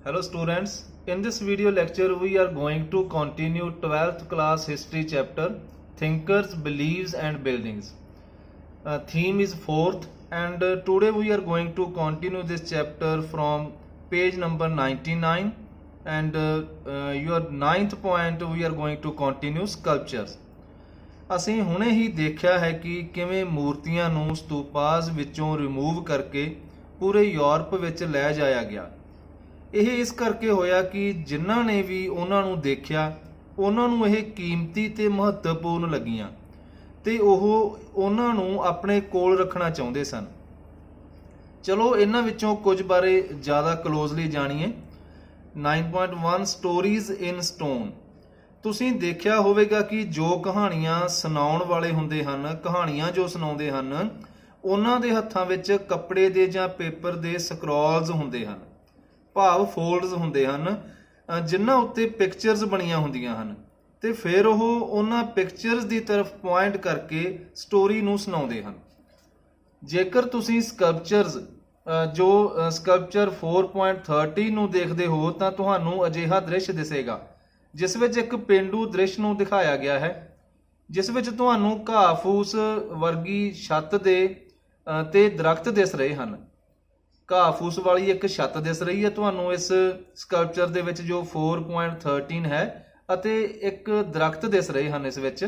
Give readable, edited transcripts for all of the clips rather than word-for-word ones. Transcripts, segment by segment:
Hello students, in this video lecture we are going to continue 12th class history chapter Thinkers, Beliefs and Buildings. Theme is 4th and today we are going to continue this chapter from page number 99 and your 9th point we are going to continue sculptures. ਅਸੀਂ ਹੁਣੇ ਹੀ ਦੇਖਿਆ ਹੈ ਕਿ ਕਿਵੇਂ ਮੂਰਤੀਆਂ ਨੂੰ ਸਤੂਪਾਸ ਵਿੱਚੋਂ remove ਕਰਕੇ ਪੂਰੇ ਯੂਰਪ ਵਿੱਚ ਲੈ ਜਾਇਆ ਗਿਆ। ਇਹ ਇਸ ਕਰਕੇ ਹੋਇਆ ਕਿ ਜਿਨ੍ਹਾਂ ਨੇ ਵੀ ਉਹਨਾਂ ਨੂੰ ਦੇਖਿਆ ਉਹਨਾਂ ਨੂੰ ਇਹ ਕੀਮਤੀ ਤੇ ਮਹੱਤਵਪੂਰਨ ਲੱਗੀਆਂ ਤੇ ਉਹ ਉਹਨਾਂ ਨੂੰ ਆਪਣੇ ਕੋਲ ਰੱਖਣਾ ਚਾਹੁੰਦੇ ਸਨ। ਚਲੋ ਇਹਨਾਂ ਵਿੱਚੋਂ ਕੁਝ ਬਾਰੇ ਜ਼ਿਆਦਾ ਕਲੋਜ਼ਲੀ ਜਾਣੀਏ। 9.1 ਸਟੋਰੀਜ਼ ਇਨ ਸਟੋਨ। ਤੁਸੀਂ ਦੇਖਿਆ ਹੋਵੇਗਾ ਕਿ ਜੋ ਕਹਾਣੀਆਂ ਸੁਣਾਉਣ ਵਾਲੇ ਹੁੰਦੇ ਹਨ, ਕਹਾਣੀਆਂ ਜੋ ਸੁਣਾਉਂਦੇ ਹਨ, ਉਹਨਾਂ ਦੇ ਹੱਥਾਂ ਵਿੱਚ ਕੱਪੜੇ ਦੇ ਜਾਂ ਪੇਪਰ ਦੇ ਸਕਰੋਲਸ ਹੁੰਦੇ ਹਨ, ਭਾਵ ਫੋਲਡਸ ਹੁੰਦੇ ਹਨ, ਜਿਨ੍ਹਾਂ ਉੱਤੇ ਪਿਕਚਰਸ ਬਣੀਆਂ ਹੁੰਦੀਆਂ ਹਨ ਤੇ ਫਿਰ ਉਹ ਉਹਨਾਂ ਪਿਕਚਰਸ ਦੀ ਤਰਫ ਪੁਆਇੰਟ ਕਰਕੇ ਸਟੋਰੀ ਨੂੰ ਸੁਣਾਉਂਦੇ ਹਨ। ਜੇਕਰ ਤੁਸੀਂ ਸਕਲਪਚਰਸ ਜੋ ਸਕਲਪਚਰ 4.30 ਨੂੰ ਦੇਖਦੇ ਹੋ ਤਾਂ ਤੁਹਾਨੂੰ ਅਜਿਹਾ ਦ੍ਰਿਸ਼ ਦਿਸੇਗਾ ਜਿਸ ਵਿੱਚ ਇੱਕ ਪੇਂਡੂ ਦ੍ਰਿਸ਼ ਨੂੰ ਦਿਖਾਇਆ ਗਿਆ ਹੈ, ਜਿਸ ਵਿੱਚ ਤੁਹਾਨੂੰ ਘਾਹ ਫੂਸ ਵਰਗੀ ਛੱਤ ਦੇ ਤੇ ਦਰਖਤ ਦਿਸ ਰਹੇ ਹਨ। ਘਾਹ ਫੂਸ ਵਾਲੀ ਇੱਕ ਛੱਤ ਦਿਸ ਰਹੀ ਹੈ ਤੁਹਾਨੂੰ ਇਸ ਸਕਲਪਚਰ ਦੇ ਵਿੱਚ ਜੋ 4.13 ਹੈ, ਅਤੇ ਇੱਕ ਦਰਖਤ ਦਿਸ ਰਹੇ ਹਨ ਇਸ ਵਿੱਚ।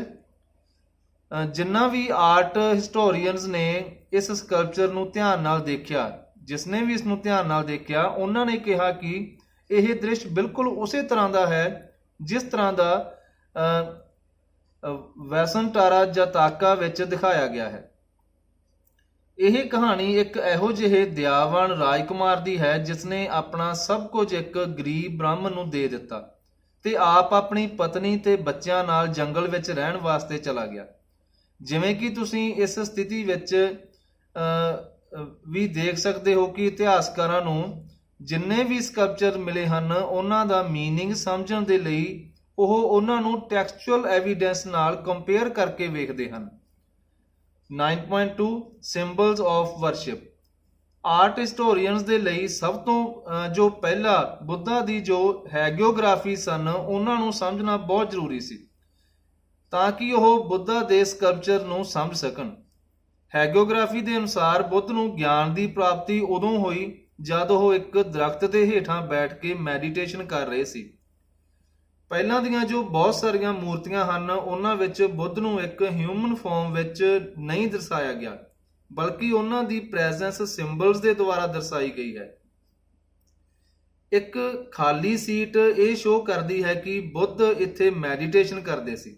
ਜਿੰਨਾ ਵੀ ਆਰਟ ਹਿਸਟੋਰੀਅਨਸ ਨੇ ਇਸ ਸਕਲਪਚਰ ਨੂੰ ਧਿਆਨ ਨਾਲ ਦੇਖਿਆ, ਜਿਸ ਨੇ ਵੀ ਇਸ ਨੂੰ ਧਿਆਨ ਨਾਲ ਦੇਖਿਆ, ਉਹਨਾਂ ਨੇ ਕਿਹਾ ਕਿ ਇਹ ਦ੍ਰਿਸ਼ ਬਿਲਕੁਲ ਉਸੇ ਤਰ੍ਹਾਂ ਦਾ ਹੈ ਜਿਸ ਤਰ੍ਹਾਂ ਦਾ ਵੈਸਨਟਾਰਾ ਜਾਤਾਕਾ ਵਿੱਚ ਦਿਖਾਇਆ ਗਿਆ ਹੈ। ਇਹ ਕਹਾਣੀ ਇੱਕ ਇਹੋ ਜਿਹੇ ਦਿਆਵਾਨ ਰਾਜਕੁਮਾਰ ਦੀ ਹੈ ਜਿਸ ਨੇ ਆਪਣਾ ਸਭ ਕੁਝ ਇੱਕ ਗਰੀਬ ਬ੍ਰਾਹਮਣ ਨੂੰ ਦੇ ਦਿੱਤਾ ਤੇ ਆਪ ਆਪਣੀ ਪਤਨੀ ਤੇ ਬੱਚਿਆਂ ਨਾਲ ਜੰਗਲ ਵਿੱਚ ਰਹਿਣ ਵਾਸਤੇ ਚਲਾ ਗਿਆ। ਜਿਵੇਂ ਕਿ ਤੁਸੀਂ ਇਸ ਸਥਿਤੀ ਵਿੱਚ ਵੀ ਦੇਖ ਸਕਦੇ ਹੋ ਕਿ ਇਤਿਹਾਸਕਾਰਾਂ ਨੂੰ ਜਿੰਨੇ ਵੀ ਸਕਲਪਚਰ ਮਿਲੇ ਹਨ ਉਹਨਾਂ ਦਾ ਮੀਨਿੰਗ ਸਮਝਣ ਦੇ ਲਈ ਉਹ ਉਹਨਾਂ ਨੂੰ ਟੈਕਸਚੁਅਲ ਐਵੀਡੈਂਸ ਨਾਲ ਕੰਪੇਅਰ ਕਰਕੇ ਵੇਖਦੇ ਹਨ। 9.2 ਸਿੰਬਲਸ ਆਫ ਵਰਸ਼ਿਪ। ਆਰਟ ਹਿਸਟੋਰੀਅਨਸ ਦੇ ਲਈ ਸਭ ਤੋਂ ਜੋ ਪਹਿਲਾ ਬੁੱਧਾ ਦੀ ਜੋ ਹੈਗਿਓਗ੍ਰਾਫੀ ਸਨ ਉਹਨਾਂ ਨੂੰ ਸਮਝਣਾ ਬਹੁਤ ਜ਼ਰੂਰੀ ਸੀ ਤਾਂ ਕਿ ਉਹ ਬੁੱਧਾ ਦੇ ਸਕਲਪਚਰ ਨੂੰ ਸਮਝ ਸਕਣ। ਹੈਗਿਓਗ੍ਰਾਫੀ ਦੇ ਅਨੁਸਾਰ ਬੁੱਧ ਨੂੰ ਗਿਆਨ ਦੀ ਪ੍ਰਾਪਤੀ ਉਦੋਂ ਹੋਈ ਜਦ ਉਹ ਇੱਕ ਦਰਖਤ ਦੇ ਹੇਠਾਂ ਬੈਠ ਕੇ ਮੈਡੀਟੇਸ਼ਨ ਕਰ ਰਹੇ ਸੀ। ਪਹਿਲਾਂ ਦੀਆਂ ਜੋ ਬਹੁਤ ਸਾਰੀਆਂ ਮੂਰਤੀਆਂ ਹਨ ਉਹਨਾਂ ਵਿੱਚ ਬੁੱਧ ਨੂੰ ਇੱਕ ਹਿਊਮਨ ਫਾਰਮ ਵਿੱਚ ਨਹੀਂ ਦਰਸਾਇਆ ਗਿਆ, ਬਲਕਿ ਉਹਨਾਂ ਦੀ ਪ੍ਰੈਜ਼ੈਂਸ ਸਿੰਬਲਸ ਦੇ ਦੁਆਰਾ ਦਰਸਾਈ ਗਈ ਹੈ। ਇੱਕ ਖਾਲੀ ਸੀਟ ਇਹ ਸ਼ੋਅ ਕਰਦੀ ਹੈ ਕਿ ਬੁੱਧ ਇੱਥੇ ਮੈਡੀਟੇਸ਼ਨ ਕਰਦੇ ਸੀ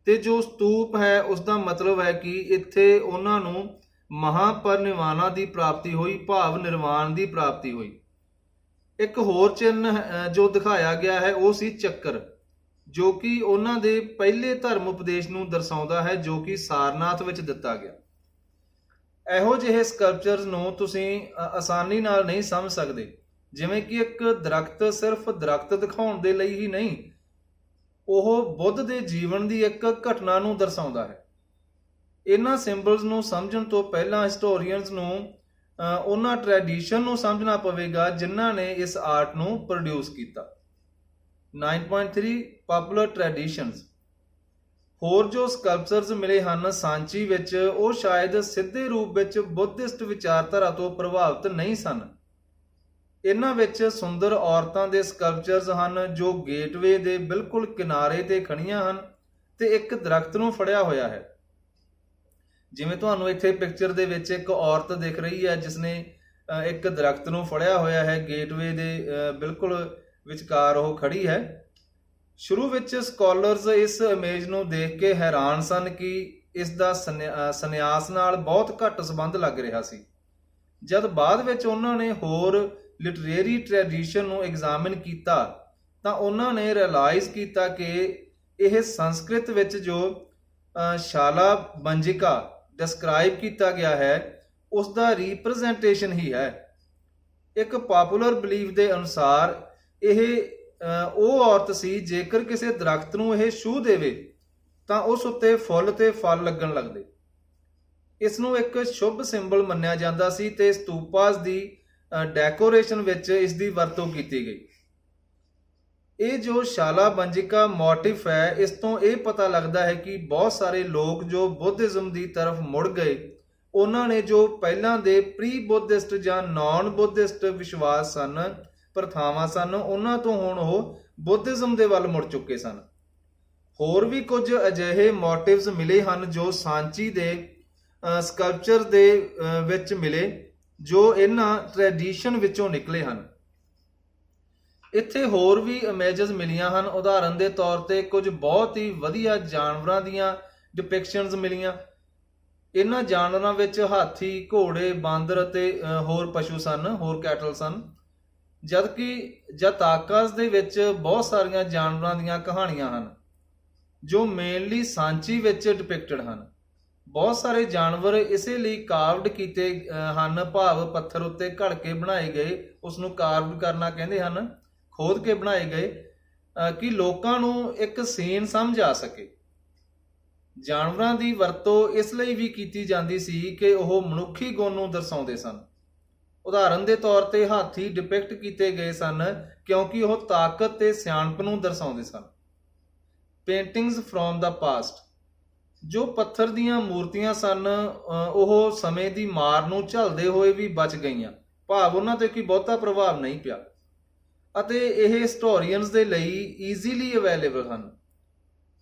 ਤੇ ਜੋ ਸਤੂਪ ਹੈ ਉਸ ਦਾ ਮਤਲਬ ਹੈ ਕਿ ਇੱਥੇ ਉਹਨਾਂ ਨੂੰ ਮਹਾਪਰਿਨਿਰਵਾਣਾ ਦੀ ਪ੍ਰਾਪਤੀ ਹੋਈ, ਭਾਵ ਨਿਰਵਾਣ ਦੀ ਪ੍ਰਾਪਤੀ ਹੋਈ। ਇੱਕ ਹੋਰ ਚਿੰਨ੍ਹ ਜੋ ਦਿਖਾਇਆ ਗਿਆ ਹੈ ਉਹ ਸੀ ਚੱਕਰ, ਜੋ ਕਿ ਉਹਨਾਂ ਦੇ ਪਹਿਲੇ ਧਰਮ ਉਪਦੇਸ਼ ਨੂੰ ਦਰਸਾਉਂਦਾ ਹੈ ਜੋ ਕਿ ਸਾਰਨਾਥ ਵਿੱਚ ਦਿੱਤਾ ਗਿਆ। ਇਹੋ ਜਿਹੇ ਸਕਲਪਚਰਸ ਨੂੰ ਤੁਸੀਂ ਆਸਾਨੀ ਨਾਲ ਨਹੀਂ ਸਮਝ ਸਕਦੇ, ਜਿਵੇਂ ਕਿ ਇੱਕ ਦਰਖਤ ਸਿਰਫ ਦਰਖਤ ਦਿਖਾਉਣ ਦੇ ਲਈ ਹੀ ਨਹੀਂ, ਉਹ ਬੁੱਧ ਦੇ ਜੀਵਨ ਦੀ ਇੱਕ ਘਟਨਾ ਨੂੰ ਦਰਸਾਉਂਦਾ ਹੈ। ਇਹਨਾਂ ਸਿੰਬਲਸ ਨੂੰ ਸਮਝਣ ਤੋਂ ਪਹਿਲਾਂ ਹਿਸਟੋਰੀਅਨਸ ਨੂੰ ਉਹਨਾਂ ਟ੍ਰੈਡੀਸ਼ਨ ਨੂੰ ਸਮਝਣਾ ਪਵੇਗਾ ਜਿਨ੍ਹਾਂ ਨੇ ਇਸ ਆਰਟ ਨੂੰ ਪ੍ਰੋਡਿਊਸ ਕੀਤਾ। 9.3 ਪਾਪੂਲਰ ਟ੍ਰੈਡੀਸ਼ਨਸ। ਹੋਰ ਜੋ ਸਕਲਪਚਰਸ ਮਿਲੇ ਹਨ ਸਾਂਚੀ ਵਿੱਚ ਉਹ ਸ਼ਾਇਦ ਸਿੱਧੇ ਰੂਪ ਵਿੱਚ ਬੁੱਧਿਸਟ ਵਿਚਾਰਧਾਰਾ ਤੋਂ ਪ੍ਰਭਾਵਿਤ ਨਹੀਂ ਸਨ। ਇਹਨਾਂ ਵਿੱਚ ਸੁੰਦਰ ਔਰਤਾਂ ਦੇ ਸਕਲਪਚਰਸ ਹਨ ਜੋ ਗੇਟਵੇ ਦੇ ਬਿਲਕੁਲ ਕਿਨਾਰੇ ਤੇ ਖੜੀਆਂ ਹਨ ਤੇ ਇੱਕ ਦਰਖਤ ਨੂੰ ਫੜਿਆ ਹੋਇਆ ਹੈ। ਜਿਵੇਂ ਤੁਹਾਨੂੰ ਇੱਥੇ ਪਿਕਚਰ ਦੇ ਵਿੱਚ ਇੱਕ ਔਰਤ ਦਿਖ ਰਹੀ ਹੈ ਜਿਸ ਨੇ ਇੱਕ ਦਰਖਤ ਨੂੰ ਫੜਿਆ ਹੋਇਆ ਹੈ, ਗੇਟਵੇ ਦੇ ਬਿਲਕੁਲ ਵਿਚਕਾਰ ਉਹ ਖੜੀ ਹੈ। ਸ਼ੁਰੂ ਵਿੱਚ ਸਕਾਲਰਸ ਇਸ ਇਮੇਜ ਨੂੰ ਦੇਖ ਕੇ ਹੈਰਾਨ ਸਨ ਕਿ ਇਸ ਦਾ ਸੰਨਿਆਸ ਨਾਲ ਬਹੁਤ ਘੱਟ ਸੰਬੰਧ ਲੱਗ ਰਿਹਾ ਸੀ। ਜਦ ਬਾਅਦ ਵਿੱਚ ਉਹਨਾਂ ਨੇ ਹੋਰ ਲਿਟਰੇਰੀ ਟ੍ਰੈਡੀਸ਼ਨ ਨੂੰ ਐਗਜ਼ਾਮਿਨ ਕੀਤਾ ਤਾਂ ਉਹਨਾਂ ਨੇ ਰਿਅਲਾਈਜ਼ ਕੀਤਾ ਕਿ ਇਹ ਸੰਸਕ੍ਰਿਤ ਵਿੱਚ ਜੋ ਸ਼ਾਲਾ ਬੰਜਿਕਾ ਡਿਸਕ੍ਰਾਈਬ ਕੀਤਾ ਗਿਆ ਹੈ ਉਸ ਦਾ ਰੀਪ੍ਰੈਜ਼ੈਂਟੇਸ਼ਨ ਹੀ ਹੈ। ਇੱਕ ਪਾਪੂਲਰ ਬਿਲੀਫ ਦੇ ਅਨੁਸਾਰ ਇਹ ਉਹ ਔਰਤ ਸੀ ਜੇਕਰ ਕਿਸੇ ਦਰਖਤ ਨੂੰ ਇਹ ਛੂਹ ਦੇਵੇ ਤਾਂ ਉਸ ਉੱਤੇ ਫੁੱਲ ਤੇ ਫਲ ਲੱਗਣ ਲੱਗਦੇ। ਇਸ ਨੂੰ ਇੱਕ ਸ਼ੁਭ ਸਿੰਬਲ ਮੰਨਿਆ ਜਾਂਦਾ ਸੀ ਤੇ ਸਤੂਪਾਸ ਦੀ ਡੈਕੋਰੇਸ਼ਨ ਵਿੱਚ ਇਸ ਦੀ ਵਰਤੋਂ ਕੀਤੀ ਗਈ। ਇਹ ਜੋ ਸ਼ਾਲਾਬੰਜਿਕਾ ਮੋਟਿਫ ਹੈ, ਇਸ ਤੋਂ ਇਹ ਪਤਾ ਲੱਗਦਾ ਹੈ ਕਿ ਬਹੁਤ ਸਾਰੇ ਲੋਕ ਜੋ ਬੁੱਧਿਜ਼ਮ ਦੀ ਤਰਫ ਮੁੜ ਗਏ, ਉਹਨਾਂ ਨੇ ਜੋ ਪਹਿਲਾਂ ਦੇ ਪ੍ਰੀ ਬੁੱਧਿਸਟ ਜਾਂ ਨਾਨ ਬੁੱਧਿਸਟ ਵਿਸ਼ਵਾਸ ਸਨ, ਪ੍ਰਥਾਵਾਂ ਸਨ, ਉਹਨਾਂ ਤੋਂ ਹੁਣ ਉਹ ਬੁੱਧਿਜ਼ਮ ਦੇ ਵੱਲ ਮੁੜ ਚੁੱਕੇ ਸਨ। ਹੋਰ ਵੀ ਕੁਝ ਅਜਿਹੇ ਮੋਟਿਵਸ ਮਿਲੇ ਹਨ ਜੋ ਸਾਂਚੀ ਦੇ ਸਕਲਪਚਰ ਦੇ ਵਿੱਚ ਮਿਲੇ, ਜੋ ਇਹਨਾਂ ਟ੍ਰੈਡੀਸ਼ਨ ਵਿੱਚੋਂ ਨਿਕਲੇ ਹਨ। ਇੱਥੇ ਹੋਰ ਵੀ ਇਮੇਜਸ ਮਿਲੀਆਂ ਹਨ। ਉਦਾਹਰਨ ਦੇ ਤੌਰ ਤੇ ਕੁਝ ਬਹੁਤ ਹੀ ਵਧੀਆ ਜਾਨਵਰਾਂ ਦੀਆਂ ਡਿਪਿਕਸ਼ਨਸ ਮਿਲੀਆਂ। ਇਹਨਾਂ ਜਾਨਵਰਾਂ ਵਿੱਚ ਹਾਥੀ, ਘੋੜੇ, ਬਾਂਦਰ ਅਤੇ ਹੋਰ ਪਸ਼ੂ ਸਨ, ਹੋਰ ਕੈਟਲ ਸਨ। ਜਦਕਿ ਜਾਤਾਕਾਸ ਦੇ ਵਿੱਚ ਬਹੁਤ ਸਾਰੀਆਂ ਜਾਨਵਰਾਂ ਦੀਆਂ ਕਹਾਣੀਆਂ ਹਨ ਜੋ ਮੇਨਲੀ ਸਾਂਚੀ ਵਿੱਚ ਡਿਪਿਕਟਡ ਹਨ। ਬਹੁਤ ਸਾਰੇ ਜਾਨਵਰ ਇਸੇ ਲਈ ਕਾਰਵਡ ਕੀਤੇ ਹਨ, ਭਾਵ ਪੱਥਰ ਉੱਤੇ ਘੜ ਕੇ ਬਣਾਏ ਗਏ, ਉਸ ਨੂੰ ਕਾਰਵਡ ਕਰਨਾ ਕਹਿੰਦੇ ਹਨ, ਖੋਦ ਕੇ ਬਣਾਏ ਗਏ, ਕਿ ਲੋਕਾਂ ਨੂੰ ਇੱਕ ਸੀਨ ਸਮਝ ਆ ਸਕੇ। ਜਾਨਵਰਾਂ ਦੀ ਵਰਤੋਂ ਇਸ ਲਈ ਵੀ ਕੀਤੀ ਜਾਂਦੀ ਸੀ ਕਿ ਉਹ ਮਨੁੱਖੀ ਗੁਣ ਨੂੰ ਦਰਸਾਉਂਦੇ ਸਨ। ਉਦਾਹਰਨ ਦੇ ਤੌਰ ਤੇ ਹਾਥੀ ਡਿਪਿਕਟ ਕੀਤੇ ਗਏ ਸਨ ਕਿਉਂਕਿ ਉਹ ਤਾਕਤ ਤੇ ਸਿਆਣਪ ਨੂੰ ਦਰਸਾਉਂਦੇ ਸਨ। ਪੇਂਟਿੰਗਸ ਫਰੋਮ ਦਾ ਪਾਸਟ, ਜੋ ਪੱਥਰ ਦੀਆਂ ਮੂਰਤੀਆਂ ਸਨ, ਉਹ ਸਮੇਂ ਦੀ ਮਾਰ ਨੂੰ ਝੱਲਦੇ ਹੋਏ ਵੀ ਬਚ ਗਈਆਂ, ਭਾਵ ਉਹਨਾਂ ਤੇ ਕੋਈ ਬਹੁਤਾ ਪ੍ਰਭਾਵ ਨਹੀਂ ਪਿਆ, ਅਤੇ ਇਹ ਹਿਸਟੋਰੀਅਨਸ ਦੇ ਲਈ ਈਜ਼ੀਲੀ ਅਵੇਲੇਬਲ ਹਨ।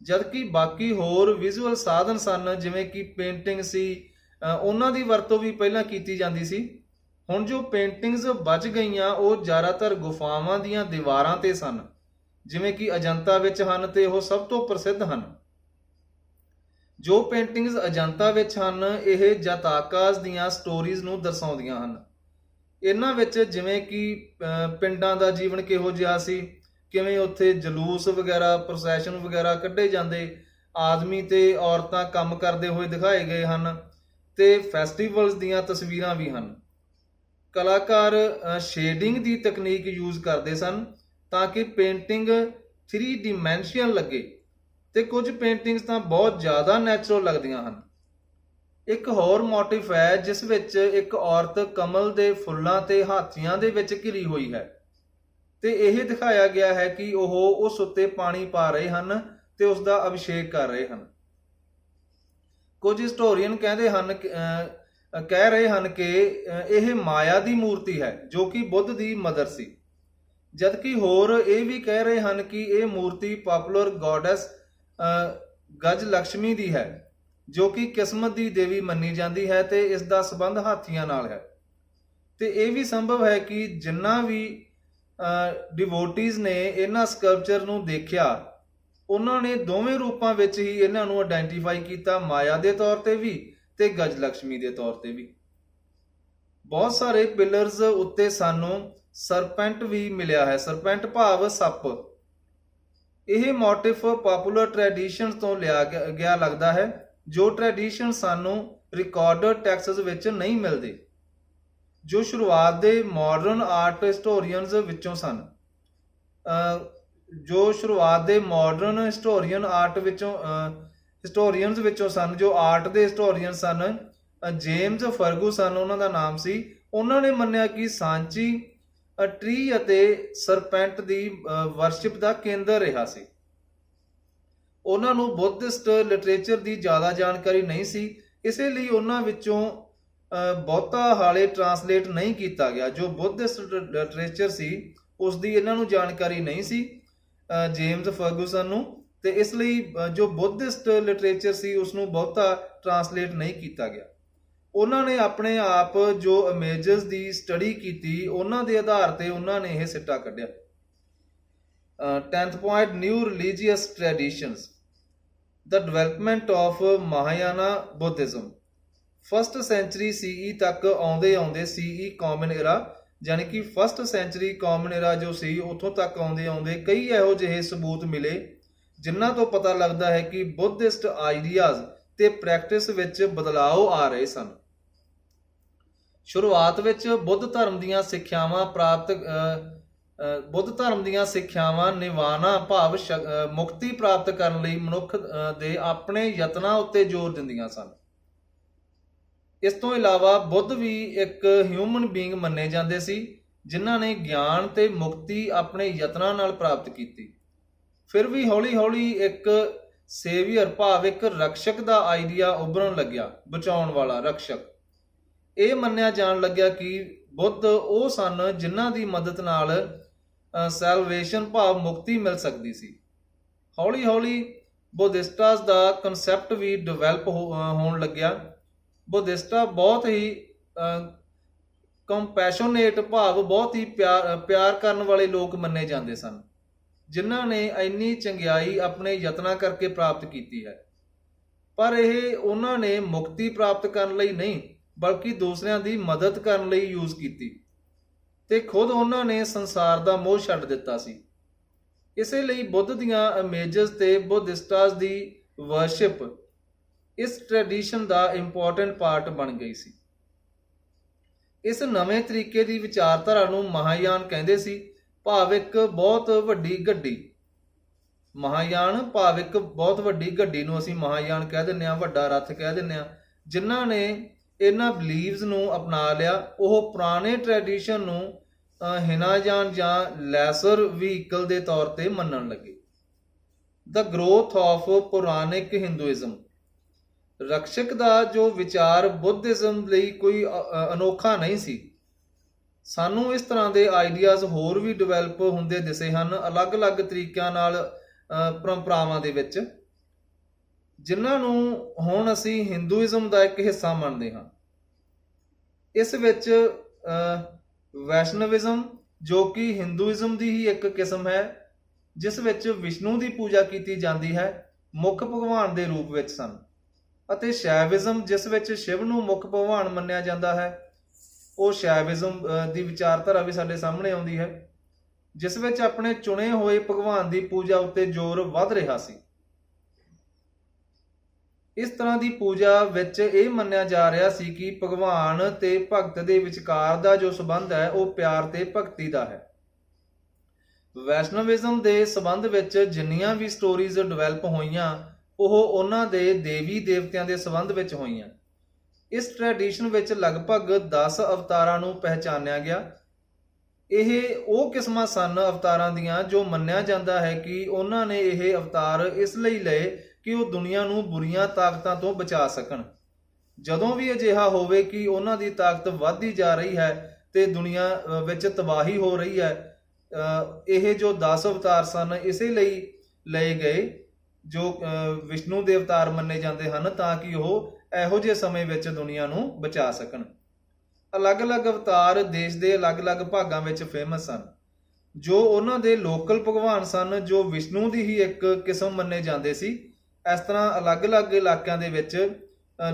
ਜਦਕਿ ਬਾਕੀ ਹੋਰ ਵਿਜ਼ੂਅਲ ਸਾਧਨ ਸਨ, ਜਿਵੇਂ ਕਿ ਪੇਂਟਿੰਗ ਸੀ, ਉਹਨਾਂ ਦੀ ਵਰਤੋਂ ਵੀ ਪਹਿਲਾਂ ਕੀਤੀ ਜਾਂਦੀ ਸੀ। ਹੁਣ ਜੋ ਪੇਂਟਿੰਗਸ ਬਚ ਗਈਆਂ ਉਹ ਜ਼ਿਆਦਾਤਰ ਗੁਫਾਵਾਂ ਦੀਆਂ ਦੀਵਾਰਾਂ ਤੇ ਸਨ, ਜਿਵੇਂ ਕਿ ਅਜੰਤਾ ਵਿੱਚ ਹਨ, ਤੇ ਉਹ ਸਭ ਤੋਂ ਪ੍ਰਸਿੱਧ ਹਨ। ਜੋ ਪੇਂਟਿੰਗਸ ਅਜੰਤਾ ਵਿੱਚ ਹਨ, ਇਹ ਜਾਤਾਕਾਸ ਦੀਆਂ ਸਟੋਰੀਜ਼ ਨੂੰ ਦਰਸਾਉਂਦੀਆਂ ਹਨ। ਇਹਨਾਂ ਵਿੱਚ ਜਿਵੇਂ ਕਿ ਪਿੰਡਾਂ ਦਾ ਜੀਵਨ ਕਿਹੋ ਜਿਹਾ ਸੀ, ਕਿਵੇਂ ਉੱਥੇ ਜਲੂਸ ਵਗੈਰਾ, ਪ੍ਰੋਸੈਸ਼ਨ ਵਗੈਰਾ ਕੱਢੇ ਜਾਂਦੇ, ਆਦਮੀ ਤੇ ਔਰਤਾਂ ਕੰਮ ਕਰਦੇ ਹੋਏ ਦਿਖਾਏ ਗਏ ਹਨ, ਤੇ ਫੈਸਟੀਵਲਸ ਦੀਆਂ ਤਸਵੀਰਾਂ ਵੀ ਹਨ। ਕਲਾਕਾਰ ਸ਼ੇਡਿੰਗ ਦੀ ਤਕਨੀਕ ਯੂਜ਼ ਕਰਦੇ ਸਨ ਤਾਂ ਕਿ ਪੇਂਟਿੰਗ 3 ਡਿਮੈਂਸ਼ਨਲ ਲੱਗੇ, ਤੇ ਕੁਝ ਪੇਂਟਿੰਗਸ ਤਾਂ ਬਹੁਤ ਜ਼ਿਆਦਾ ਨੈਚੁਰਲ ਲੱਗਦੀਆਂ ਹਨ। ਇੱਕ ਹੋਰ ਮੋਟਿਵ ਹੈ ਜਿਸ ਵਿੱਚ ਇੱਕ ਔਰਤ ਕਮਲ ਦੇ ਫੁੱਲਾਂ ਤੇ ਹਾਥੀਆਂ ਦੇ ਵਿੱਚ ਘਿਰੀ ਹੋਈ ਹੈ, ਤੇ ਇਹ ਦਿਖਾਇਆ ਗਿਆ ਹੈ ਕਿ ਉਹ ਉਸ ਉੱਤੇ ਪਾਣੀ ਪਾ ਰਹੇ ਹਨ ਤੇ ਉਸ ਦਾ ਅਭਿਸ਼ੇਕ ਕਰ ਰਹੇ ਹਨ। ਕੁਝ ਹਿਸਟੋਰੀਅਨ ਕਹਿ ਰਹੇ ਹਨ ਕਿ ਇਹ ਮਾਇਆ ਦੀ ਮੂਰਤੀ ਹੈ ਜੋ ਕਿ ਬੁੱਧ ਦੀ ਮਦਰ ਸੀ, ਜਦਕਿ ਹੋਰ ਇਹ ਵੀ ਕਹਿ ਰਹੇ ਹਨ ਕਿ ਇਹ ਮੂਰਤੀ ਪਪੂਲਰ ਗੋਡੈਸ ਗਜ ਲక్ష్ਮੀ ਦੀ ਹੈ, ਜੋ ਕਿ ਕਿਸਮਤ ਦੀ ਦੇਵੀ ਮੰਨੀ ਜਾਂਦੀ ਹੈ, ਤੇ ਇਸ ਦਾ ਸੰਬੰਧ ਹਾਥੀਆਂ ਨਾਲ ਹੈ। ਤੇ ਇਹ ਵੀ ਸੰਭਵ ਹੈ ਕਿ ਜਿੰਨਾ ਵੀ ਡਿਵੋਟੀਜ਼ ਨੇ ਇਹਨਾਂ ਸਕਲਪਚਰ ਨੂੰ ਦੇਖਿਆ, ਉਹਨਾਂ ਨੇ ਦੋਵੇਂ ਰੂਪਾਂ ਵਿੱਚ ਹੀ ਇਹਨਾਂ ਨੂੰ ਆਇਡੈਂਟੀਫਾਈ ਕੀਤਾ, ਮਾਇਆ ਦੇ ਤੌਰ ਤੇ ਵੀ ਤੇ ਗਜ ਲక్ష్ਮੀ ਦੇ ਤੌਰ ਤੇ ਵੀ। ਬਹੁਤ ਸਾਰੇ ਪਿਲਰਸ ਉੱਤੇ ਸਾਨੂੰ ਸਰਪੈਂਟ ਵੀ ਮਿਲਿਆ ਹੈ। ਸਰਪੈਂਟ ਭਾਵ ਸੱਪ। ਇਹ ਮੋਟਿਫ ਪਪੂਲਰ ਟ੍ਰੈਡੀਸ਼ਨ ਤੋਂ ਲਿਆ ਗਿਆ ਲੱਗਦਾ ਹੈ, ਜੋ ਟ੍ਰੈਡੀਸ਼ਨ ਸਾਨੂੰ ਰਿਕਾਰਡਡ ਟੈਕਸਟਸ ਵਿੱਚ ਨਹੀਂ ਮਿਲਦੇ, ਜੋ ਸ਼ੁਰੂਆਤ ਦੇ ਮਾਡਰਨ ਆਰਟ ਹਿਸਟੋਰੀਅਨਸ ਵਿੱਚੋਂ ਸਨ। ਹਿਸਟੋਰੀਅਨਸ ਵਿੱਚੋਂ ਸਨ, ਜੋ ਆਰਟ ਦੇ ਹਿਸਟੋਰੀਅਨ ਸਨ। ਜੇਮਸ ਫਰਗੂਸਨ ਉਹਨਾਂ ਦਾ ਨਾਮ ਸੀ। ਉਹਨਾਂ ਨੇ ਮੰਨਿਆ ਕਿ ਸਾਂਚੀ ਟਰੀ ਅਤੇ ਸਰਪੈਂਟ ਦੀ ਵਰਸ਼ਿਪ ਦਾ ਕੇਂਦਰ ਰਿਹਾ ਸੀ। ਉਹਨਾਂ ਨੂੰ ਬੁੱਧਿਸਟ ਲਿਟਰੇਚਰ ਦੀ ਜ਼ਿਆਦਾ ਜਾਣਕਾਰੀ ਨਹੀਂ ਸੀ, ਇਸੇ ਲਈ ਉਹਨਾਂ ਵਿੱਚੋਂ ਬਹੁਤਾ ਹਾਲੇ ਟਰਾਂਸਲੇਟ ਨਹੀਂ ਕੀਤਾ ਗਿਆ। ਜੋ ਬੁੱਧਿਸਟ ਲਿਟਰੇਚਰ ਸੀ ਉਸ ਦੀ ਇਹਨਾਂ ਨੂੰ ਜਾਣਕਾਰੀ ਨਹੀਂ ਸੀ, ਜੇਮਸ ਫਰਗੂਸਨ ਨੂੰ, ਤੇ ਇਸ ਲਈ ਜੋ ਬੁੱਧਿਸਟ ਲਿਟਰੇਚਰ ਸੀ ਉਸ ਨੂੰ ਬਹੁਤਾ ਟਰਾਂਸਲੇਟ ਨਹੀਂ ਕੀਤਾ ਗਿਆ। ਉਹਨਾਂ ਨੇ ਆਪਣੇ ਆਪ ਜੋ ਇਮੇਜਸ ਦੀ ਸਟੱਡੀ ਕੀਤੀ, ਉਹਨਾਂ ਦੇ ਆਧਾਰ ਤੇ ਉਹਨਾਂ ਨੇ ਇਹ ਸਿੱਟਾ ਕੱਢਿਆ। 10th point, new religious traditions. The development of Mahayana Buddhism. 1st century CE ਤੱਕ ਆਉਂਦੇ CE ਕਾਮਨ era, ਯਾਨੀ ਕਿ 1st century ਕਾਮਨ era ਜੋ ਸੀ, ਉੱਥੋਂ ਤੱਕ ਆਉਂਦੇ ਕਈ ਇਹੋ ਜਿਹੇ ਸਬੂਤ ਮਿਲੇ ਜਿਨ੍ਹਾਂ ਤੋਂ ਪਤਾ ਲੱਗਦਾ ਹੈ ਕਿ ਬੁੱਧਿਸਟ ਆਈਡੀਆਜ਼ ਤੇ ਪ੍ਰੈਕਟਿਸ ਵਿੱਚ ਬਦਲਾਅ ਆ ਰਹੇ ਸਨ। ਸ਼ੁਰੂਆਤ ਵਿੱਚ ਬੁੱਧ ਧਰਮ ਦੀਆਂ ਸਿੱਖਿਆਵਾਂ ਨਿਵਾਣਾ ਭਾਵ ਮੁਕਤੀ ਪ੍ਰਾਪਤ ਕਰਨ ਲਈ ਮਨੁੱਖ ਦੇ ਆਪਣੇ ਯਤਨਾਂ ਉੱਤੇ ਜ਼ੋਰ ਦਿੰਦੀਆਂ ਸਨ। ਇਸ ਤੋਂ ਇਲਾਵਾ ਬੁੱਧ ਵੀ ਇੱਕ ਹਿਊਮਨ ਬੀਇੰਗ ਮੰਨੇ ਜਾਂਦੇ ਸੀ ਜਿਨ੍ਹਾਂ ਨੇ ਗਿਆਨ ਤੇ ਮੁਕਤੀ ਆਪਣੇ ਯਤਨਾਂ ਨਾਲ ਪ੍ਰਾਪਤ ਕੀਤੀ। ਫਿਰ ਵੀ ਹੌਲੀ-ਹੌਲੀ ਇੱਕ ਸੇਵੀਅਰ ਭਾਵ ਇੱਕ ਰਕਸ਼ਕ ਦਾ ਆਈਡੀਆ ਉੱਭਰਨ ਲੱਗਿਆ, ਬਚਾਉਣ ਵਾਲਾ ਰਕਸ਼ਕ। ਇਹ ਮੰਨਿਆ ਜਾਣ ਲੱਗਿਆ ਕਿ ਬੁੱਧ ਉਹ ਸਨ ਜਿਨ੍ਹਾਂ ਦੀ ਮਦਦ ਨਾਲ ਸੈਲਵੇਸ਼ਨ ਭਾਵ ਮੁਕਤੀ ਮਿਲ ਸਕਦੀ ਸੀ। ਹੌਲੀ-ਹੌਲੀ ਬੁੱਧਿਸਟਾਸ ਦਾ ਕਨਸੈਪਟ ਵੀ ਡਿਵੈਲਪ ਹੋਣ ਲੱਗਿਆ। ਬੁੱਧਿਸਟਾ ਬਹੁਤ ਹੀ ਕੰਪੈਸ਼ਨੇਟ ਭਾਵ ਬਹੁਤ ਹੀ ਪਿਆਰ ਕਰਨ ਵਾਲੇ ਲੋਕ ਮੰਨੇ ਜਾਂਦੇ ਸਨ, ਜਿਨ੍ਹਾਂ ਨੇ ਇੰਨੀ ਚੰਗਿਆਈ ਆਪਣੇ ਯਤਨਾਂ ਕਰਕੇ ਪ੍ਰਾਪਤ ਕੀਤੀ ਹੈ। ਪਰ ਇਹ ਉਹਨਾਂ ਨੇ ਮੁਕਤੀ ਪ੍ਰਾਪਤ ਕਰਨ ਲਈ ਨਹੀਂ ਬਲਕਿ ਦੂਸਰਿਆਂ ਦੀ ਮਦਦ ਕਰਨ ਲਈ ਯੂਜ਼ ਕੀਤੀ ਤੇ ਖੁਦ ਉਹਨਾਂ ਨੇ ਸੰਸਾਰ ਦਾ ਮੋਹ ਛੱਡ ਦਿੱਤਾ ਸੀ। ਇਸੇ ਲਈ ਬੁੱਧ ਦੀਆਂ ਇਮੇਜਸ ਤੇ ਬੁੱਧਿਸਟਾਸ ਦੀ ਵਰਸ਼ਿਪ ਇਸ ਟ੍ਰੈਡੀਸ਼ਨ ਦਾ ਇੰਪੋਰਟੈਂਟ ਪਾਰਟ ਬਣ ਗਈ ਸੀ। ਇਸ ਨਵੇਂ ਤਰੀਕੇ ਦੀ ਵਿਚਾਰਧਾਰਾ ਨੂੰ ਮਹਾਯਾਨ ਕਹਿੰਦੇ ਸੀ, ਭਾਵ ਇੱਕ ਬਹੁਤ ਵੱਡੀ ਗੱਡੀ। ਮਹਾਯਾਨ ਭਾਵ ਇੱਕ ਬਹੁਤ ਵੱਡੀ ਗੱਡੀ ਨੂੰ ਅਸੀਂ ਮਹਾਯਾਨ ਕਹਿ ਦਿੰਦੇ ਹਾਂ, ਵੱਡਾ ਰੱਥ ਕਹਿ ਦਿੰਦੇ ਹਾਂ। ਜਿਨ੍ਹਾਂ ਨੇ ਇਹਨਾਂ ਬਲੀਵਸ ਨੂੰ ਅਪਣਾ ਲਿਆ ਉਹ ਪੁਰਾਣੇ ਟ੍ਰੈਡੀਸ਼ਨ ਨੂੰ ਹਿਨਾਯਾਨ ਜਾਂ ਲੈਸਰ ਵਹੀਕਲ ਦੇ ਤੌਰ ਤੇ ਮੰਨਣ ਲੱਗੇ। ਦ ਗਰੋਥ ਆਫ ਪੁਰਾਣਿਕ ਹਿੰਦੂਇਜ਼ਮ। ਰਕਸ਼ਕ ਦਾ ਜੋ ਵਿਚਾਰ ਬੁੱਧਿਜ਼ਮ ਲਈ ਕੋਈ ਅਨੋਖਾ ਨਹੀਂ ਸੀ। ਸਾਨੂੰ ਇਸ ਤਰ੍ਹਾਂ ਦੇ ਆਈਡੀਆਜ਼ ਹੋਰ ਵੀ ਡਿਵੈਲਪ ਹੁੰਦੇ ਦਿਸੇ ਹਨ ਅਲੱਗ-ਅਲੱਗ ਤਰੀਕਿਆਂ ਨਾਲ, ਪਰੰਪਰਾਵਾਂ ਦੇ ਵਿੱਚ, ਜਿਨ੍ਹਾਂ ਨੂੰ ਹੁਣ ਅਸੀਂ ਹਿੰਦੂਇਜ਼ਮ ਦਾ ਇੱਕ ਹਿੱਸਾ ਮੰਨਦੇ ਹਾਂ। ਇਸ ਵਿੱਚ ਵੈਸ਼ਨਵਿਜ਼ਮ ਜੋ ਕਿ ਹਿੰਦੂਇਜ਼ਮ ਦੀ ਹੀ ਇੱਕ ਕਿਸਮ ਹੈ, ਜਿਸ ਵਿੱਚ ਵਿਸ਼ਨੂੰ ਦੀ ਪੂਜਾ ਕੀਤੀ ਜਾਂਦੀ ਹੈ, ਮੁੱਖ ਭਗਵਾਨ ਦੇ ਰੂਪ ਵਿੱਚ ਸਨ, ਅਤੇ ਸ਼ੈਵਿਜ਼ਮ ਜਿਸ ਵਿੱਚ ਸ਼ਿਵ ਨੂੰ ਮੁੱਖ ਭਗਵਾਨ ਮੰਨਿਆ ਜਾਂਦਾ ਹੈ। ਉਹ ਸ਼ੈਵਿਜ਼ਮ ਦੀ ਵਿਚਾਰਧਾਰਾ ਵੀ ਸਾਡੇ ਸਾਹਮਣੇ ਆਉਂਦੀ ਹੈ, ਜਿਸ ਵਿੱਚ ਆਪਣੇ ਚੁਣੇ ਹੋਏ ਭਗਵਾਨ ਦੀ ਪੂਜਾ ਉੱਤੇ ਜ਼ੋਰ ਵੱਧ ਰਿਹਾ ਸੀ। ਇਸ ਤਰ੍ਹਾਂ ਦੀ ਪੂਜਾ ਵਿੱਚ ਇਹ ਮੰਨਿਆ ਜਾ ਰਿਹਾ ਸੀ ਕਿ ਭਗਵਾਨ ਤੇ ਭਗਤ ਦੇ ਵਿਚਕਾਰ ਦਾ ਜੋ ਸੰਬੰਧ ਹੈ ਉਹ ਪਿਆਰ ਤੇ ਭਗਤੀ ਦਾ ਹੈ। ਵੈਸ਼ਨਵਿਜ਼ਮ ਦੇ ਸੰਬੰਧ ਵਿੱਚ ਜਿੰਨੀਆਂ ਵੀ ਸਟੋਰੀਜ਼ ਡਿਵੈਲਪ ਹੋਈਆਂ ਉਹ ਉਹਨਾਂ ਦੇ ਦੇਵੀ ਦੇਵਤਿਆਂ ਦੇ ਸੰਬੰਧ ਵਿੱਚ ਹੋਈਆਂ। ਇਸ ਟ੍ਰੈਡੀਸ਼ਨ ਵਿੱਚ ਲਗਭਗ 10 ਅਵਤਾਰਾਂ ਨੂੰ ਪਹਿਚਾਨਿਆ ਗਿਆ। ਇਹ ਉਹ ਕਿਸਮਾਂ ਸਨ ਅਵਤਾਰਾਂ ਦੀਆਂ ਜੋ ਮੰਨਿਆ ਜਾਂਦਾ ਹੈ ਕਿ ਉਹਨਾਂ ਨੇ ਇਹ ਅਵਤਾਰ ਇਸ ਲਈ ਲਏ ਕਿ ਉਹ ਦੁਨੀਆ ਨੂੰ ਬੁਰੀਆਂ ਤਾਕਤਾਂ ਤੋਂ ਬਚਾ ਸਕਣ। ਜਦੋਂ ਵੀ ਅਜਿਹਾ ਹੋਵੇ ਕਿ ਉਹਨਾਂ ਦੀ ਤਾਕਤ ਵੱਧਦੀ ਜਾ ਰਹੀ ਹੈ ਤੇ ਦੁਨੀਆ ਵਿੱਚ ਤਬਾਹੀ ਹੋ ਰਹੀ ਹੈ, ਇਹ ਜੋ 10 ਅਵਤਾਰ ਸਨ ਇਸੇ ਲਈ ਲਏ ਗਏ ਜੋ ਵਿਸ਼ਨੂੰ ਦੇ ਅਵਤਾਰ ਮੰਨੇ ਜਾਂਦੇ ਹਨ, ਤਾਂ ਕਿ ਉਹ ਇਹੋ ਜਿਹੇ ਸਮੇਂ ਵਿੱਚ ਦੁਨੀਆ ਨੂੰ ਬਚਾ ਸਕਣ। ਅਲੱਗ-ਅਲੱਗ ਅਵਤਾਰ ਦੇਸ਼ ਦੇ ਅਲੱਗ-ਅਲੱਗ ਭਾਗਾਂ ਵਿੱਚ ਫੇਮਸ ਸਨ। ਜੋ ਉਹਨਾਂ ਦੇ ਲੋਕਲ ਭਗਵਾਨ ਸਨ ਜੋ ਵਿਸ਼ਨੂੰ ਦੀ ਹੀ ਇੱਕ ਕਿਸਮ ਮੰਨੇ ਜਾਂਦੇ ਸੀ, ਇਸ ਤਰ੍ਹਾਂ ਅਲੱਗ-ਅਲੱਗ ਇਲਾਕਿਆਂ ਦੇ ਵਿੱਚ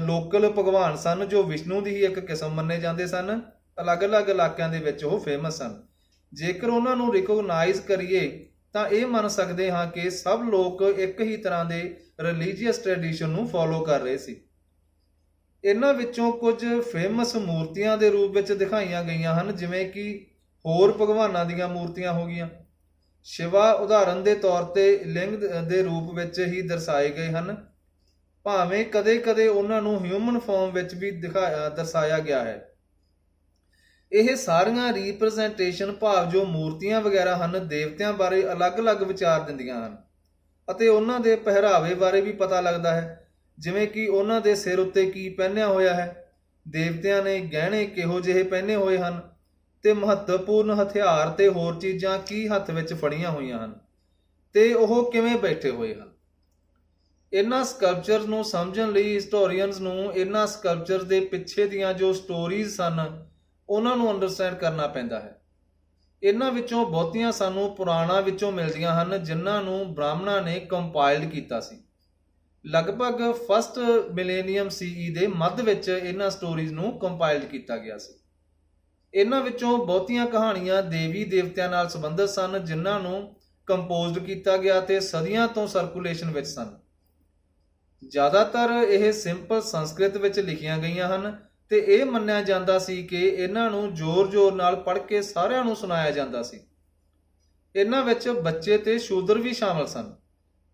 ਲੋਕਲ ਭਗਵਾਨ ਸਨ ਜੋ ਵਿਸ਼ਨੂੰ ਦੀ ਹੀ ਇੱਕ ਕਿਸਮ ਮੰਨੇ ਜਾਂਦੇ ਸਨ। ਅਲੱਗ-ਅਲੱਗ ਇਲਾਕਿਆਂ ਦੇ ਵਿੱਚ ਉਹ ਫੇਮਸ ਸਨ। ਜੇਕਰ ਉਹਨਾਂ ਨੂੰ ਰਿਕੋਗਨਾਈਜ਼ ਕਰੀਏ ਤਾਂ ਇਹ ਮੰਨ ਸਕਦੇ ਹਾਂ ਕਿ ਸਭ ਲੋਕ ਇੱਕ ਹੀ ਤਰ੍ਹਾਂ ਦੇ ਰਿਲੀਜੀਅਸ ਟ੍ਰੈਡੀਸ਼ਨ ਨੂੰ ਫੋਲੋ ਕਰ ਰਹੇ ਸੀ। ਇਹਨਾਂ ਵਿੱਚੋਂ ਕੁਝ ਫੇਮਸ ਮੂਰਤੀਆਂ ਦੇ ਰੂਪ ਵਿੱਚ ਦਿਖਾਈਆਂ ਗਈਆਂ ਹਨ, ਜਿਵੇਂ ਕਿ ਹੋਰ ਭਗਵਾਨਾਂ ਦੀਆਂ ਮੂਰਤੀਆਂ ਹੋ ਗਈਆਂ। ਸ਼ਿਵਾ ਉਦਾਹਰਨ ਦੇ ਤੌਰ ਤੇ ਲਿੰਗ ਦੇ ਰੂਪ ਵਿੱਚ ਹੀ ਦਰਸਾਏ ਗਏ ਹਨ, ਭਾਵੇਂ ਕਦੇ-ਕਦੇ ਉਹਨਾਂ ਨੂੰ ਹਿਊਮਨ ਫਾਰਮ ਵਿੱਚ ਵੀ ਦਰਸਾਇਆ ਗਿਆ ਹੈ। ਇਹ ਸਾਰੀਆਂ ਰੀਪ੍ਰੈਜ਼ੈਂਟੇਸ਼ਨ ਭਾਵ ਜੋ ਮੂਰਤੀਆਂ ਵਗੈਰਾ ਹਨ ਦੇਵਤਿਆਂ ਬਾਰੇ ਅਲੱਗ-ਅਲੱਗ ਵਿਚਾਰ ਦਿੰਦੀਆਂ ਹਨ ਅਤੇ ਉਹਨਾਂ ਦੇ ਪਹਿਰਾਵੇ ਬਾਰੇ ਵੀ ਪਤਾ ਲੱਗਦਾ ਹੈ, ਜਿਵੇਂ ਕਿ ਉਹਨਾਂ ਦੇ ਸਿਰ ਉੱਤੇ ਕੀ ਪਹਿਨਿਆ ਹੋਇਆ ਹੈ, ਦੇਵਤਿਆਂ ਨੇ ਗਹਿਣੇ ਕਿਹੋ ਜਿਹੇ ਪਹਿਨੇ ਹੋਏ ਹਨ ਤੇ ਮਹੱਤਵਪੂਰਨ ਹਥਿਆਰ ਤੇ ਹੋਰ ਚੀਜ਼ਾਂ ਕੀ ਹੱਥ ਵਿੱਚ ਫੜੀਆਂ ਹੋਈਆਂ ਹਨ ਤੇ ਉਹ ਕਿਵੇਂ ਬੈਠੇ ਹੋਏ ਹਨ। ਇਹਨਾਂ ਸਕਲਪਚਰਸ ਨੂੰ ਸਮਝਣ ਲਈ ਹਿਸਟੋਰੀਅਨਸ ਨੂੰ ਇਹਨਾਂ ਸਕਲਪਚਰਸ ਦੇ ਪਿੱਛੇ ਦੀਆਂ ਜੋ ਸਟੋਰੀਜ਼ ਸਨ ਉਹਨਾਂ ਨੂੰ ਅੰਡਰਸਟੈਂਡ ਕਰਨਾ ਪੈਂਦਾ ਹੈ। ਇਹਨਾਂ ਵਿੱਚੋਂ ਬਹੁਤੀਆਂ ਸਾਨੂੰ ਪੁਰਾਣਾਂ ਵਿੱਚੋਂ ਮਿਲਦੀਆਂ ਹਨ, ਜਿਨ੍ਹਾਂ ਨੂੰ ਬ੍ਰਾਹਮਣਾਂ ਨੇ ਕੰਪਾਈਲਡ ਕੀਤਾ ਸੀ। ਲਗਭਗ ਫਸਟ ਮਿਲੇਨੀਅਮ ਸੀਈ ਦੇ ਮੱਧ ਵਿੱਚ ਇਹਨਾਂ ਸਟੋਰੀਜ਼ ਨੂੰ ਕੰਪਾਈਲਡ ਕੀਤਾ ਗਿਆ ਸੀ। ਇਹਨਾਂ ਵਿੱਚੋਂ ਬਹੁਤੀਆਂ ਕਹਾਣੀਆਂ ਦੇਵੀ ਦੇਵਤਿਆਂ ਨਾਲ ਸੰਬੰਧਿਤ ਸਨ, ਜਿਨ੍ਹਾਂ ਨੂੰ ਕੰਪੋਜ਼ਡ ਕੀਤਾ ਗਿਆ ਤੇ ਸਦੀਆਂ ਤੋਂ ਸਰਕੂਲੇਸ਼ਨ ਵਿੱਚ ਸਨ। ਜ਼ਿਆਦਾਤਰ ਇਹ ਸਿੰਪਲ ਸੰਸਕ੍ਰਿਤ ਵਿੱਚ ਲਿਖੀਆਂ ਗਈਆਂ ਹਨ ਤੇ ਇਹ ਮੰਨਿਆ ਜਾਂਦਾ ਸੀ ਕਿ ਇਹਨਾਂ ਨੂੰ ਜ਼ੋਰ-ਜ਼ੋਰ ਨਾਲ ਪੜ੍ਹ ਕੇ ਸਾਰਿਆਂ ਨੂੰ ਸੁਣਾਇਆ ਜਾਂਦਾ ਸੀ। ਇਹਨਾਂ ਵਿੱਚ ਬੱਚੇ ਤੇ ਸ਼ੂਦਰ ਵੀ ਸ਼ਾਮਲ ਸਨ,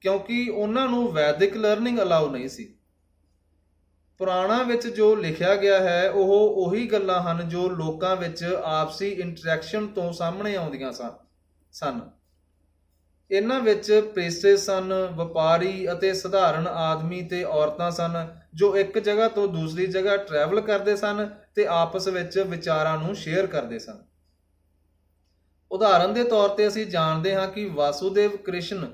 ਕਿਉਂਕਿ ਉਹਨਾਂ ਨੂੰ ਵੈਦਿਕ ਲਰਨਿੰਗ ਅਲਾਉ ਨਹੀਂ ਸੀ। ਪੁਰਾਣਾ ਵਿੱਚ ਜੋ ਲਿਖਿਆ ਗਿਆ ਹੈ ਉਹ ਉਹੀ ਗੱਲਾਂ ਹਨ ਜੋ ਲੋਕਾਂ ਵਿੱਚ ਆਪਸੀ ਇੰਟਰੈਕਸ਼ਨ ਤੋਂ ਸਾਹਮਣੇ ਆਉਂਦੀਆਂ ਸਨ। ਇਹਨਾਂ ਵਿੱਚ ਪ੍ਰੀਸਟਸ ਸਨ, ਵਪਾਰੀ ਅਤੇ ਸਧਾਰਨ ਆਦਮੀ ਤੇ ਔਰਤਾਂ ਸਨ ਜੋ ਇੱਕ ਜਗ੍ਹਾ ਤੋਂ ਦੂਸਰੀ ਜਗ੍ਹਾ ਟਰੈਵਲ ਕਰਦੇ ਸਨ ਤੇ ਆਪਸ ਵਿੱਚ ਵਿਚਾਰਾਂ ਨੂੰ ਸ਼ੇਅਰ ਕਰਦੇ ਸਨ। ਉਦਾਹਰਨ ਦੇ ਤੌਰ ਤੇ ਅਸੀਂ ਜਾਣਦੇ ਹਾਂ ਕਿ ਵਾਸੂਦੇਵ ਕ੍ਰਿਸ਼ਨ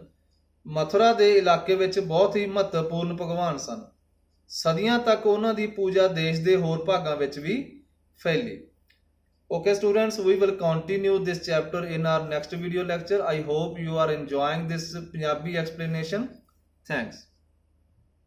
ਮਥੁਰਾ ਦੇ ਇਲਾਕੇ ਵਿੱਚ ਬਹੁਤ ਹੀ ਮਹੱਤਵਪੂਰਨ ਭਗਵਾਨ ਸਨ। ਸਦੀਆਂ ਤੱਕ ਉਹਨਾਂ ਦੀ ਪੂਜਾ ਦੇਸ਼ ਦੇ ਹੋਰ ਭਾਗਾਂ ਵਿੱਚ ਵੀ ਫੈਲੀ। Okay students, we will continue this chapter in our next video lecture. I hope you are enjoying this Punjabi explanation. Thanks.